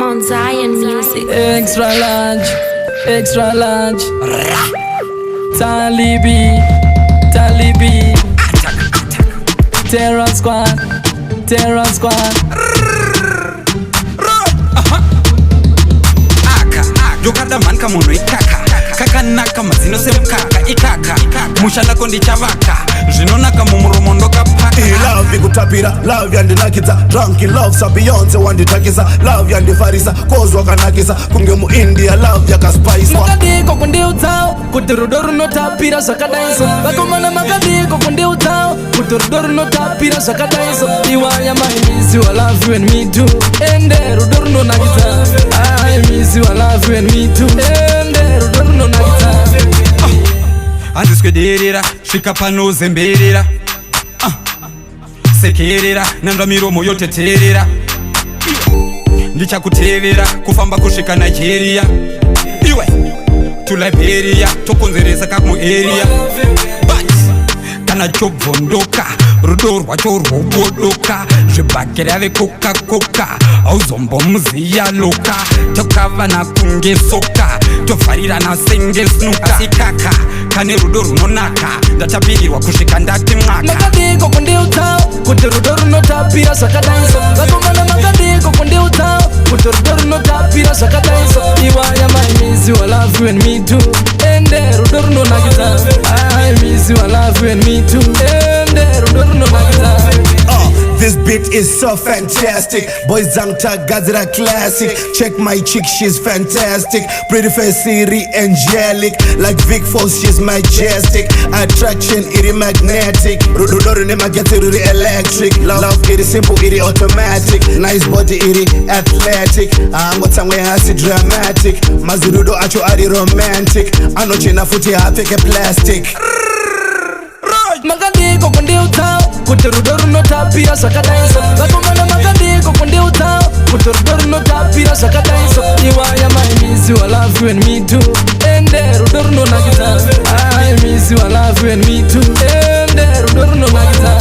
Mount Zion Music. Extra large, extra large. Talibi, Talibi. Terror squad, Terror squad. Yokada man kamuno ikaka kaka naka mazino semkaka ikaka mushanda kondi chavaka zvinonaka mumuromondo kapaka love ikutapira love yandinakidza drunk in love sa Beyonce wanditakisa love yandifarisa kozwa kanakisa kunge mu India love yakaspicewa makadiko kundiudzawo kuti rudo runotapira zvakadaiso vakomana makadiko kundiudzawo kuti rudo runotapira zvakadaiso iwaya I miss you I love you and me too ende rudo runonakidza I miss you I love you and me too ende rudo runonakidza handiswederera svika pano zemberera sekerera nandwa miromo yoteterera ndichakutevera kufamba kusvika Nigeria iwe to Liberia tokonzeresa kamuarea but kana chobvondoka rudo rwacho rwobodoka zvibhakera vekoka-koka hauzombomuziya loka tokavana kunge soka tovharirana senge snuka ikaka kane rudo runonaka ndatapirirwa kusvika ndati mwaka makadiko kundiudzawo kuti rudo runotapira zvakadaiso vakomana makadiko kundiudzawo kuti rudo runotapira zvakadaiso iwaya I miss you I love you and me too ende rudo runonakidza I miss you I love you and me too ende rudo runonakidza. This beat is so fantastic. Boys Zangta Gazira classic. Check my chick, she's fantastic. Pretty face, Siri, angelic. Like Vic Falls, she's majestic. Attraction, it is magnetic. Rudo nema get it electric. Love, it is simple, it is automatic. Nice body, it is athletic. I'm got somewhere has it dramatic. Mazirudo acho ari romantic. Anochina futi hapeke plastic. Makadiko kundiudzawo kuti rudo runotapira zvakadaiso vakomana makadiko kundiudzawo kuti rudo runotapira zvakadaiso iwaya I miss you I love you and me too ende rudo runonakidza I miss you I love you and me too ende rudo runonakidza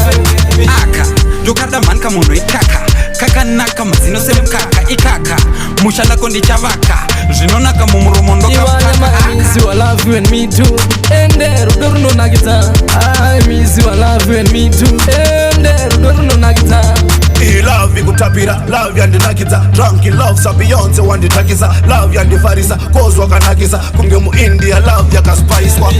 aka ndokada man kamuno ikaka kakanaka mazino semkaka ikaka mushanda kondi chavaka zvinonaka mumuromondo kapaka I miss you I love you and me too ende rudo runonakidza I miss you I love you and me too ende rudo runonakidza love ikutapira love yandinakidza drunk in love sa Beyonce wanditakisa love yandifarisa kozwa kanakisa kunge mu India love yakaspicewa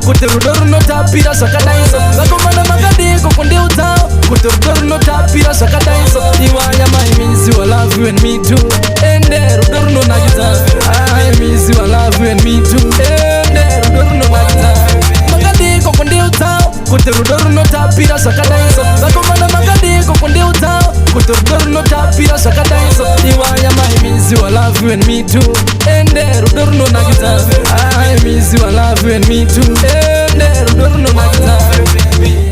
kuti rudo runotapira zvakadaiso vakomana makadiko kundiudzawo kuti rudo runotapira zvakadaiso iwaya I miss you I love you and me too ende rudo runonakidza I miss you I love you and me too ende rudo runonakidza makadiko kundiudzawo kuti rudo runotapira zvakadaiso vakomana makadiko kundiudzawo kuti rudo runotapira zvakadaiso iwaya I miss you I love you and me too ende rudo runonakidza I miss you I love you and me too ende rudo runonakidza.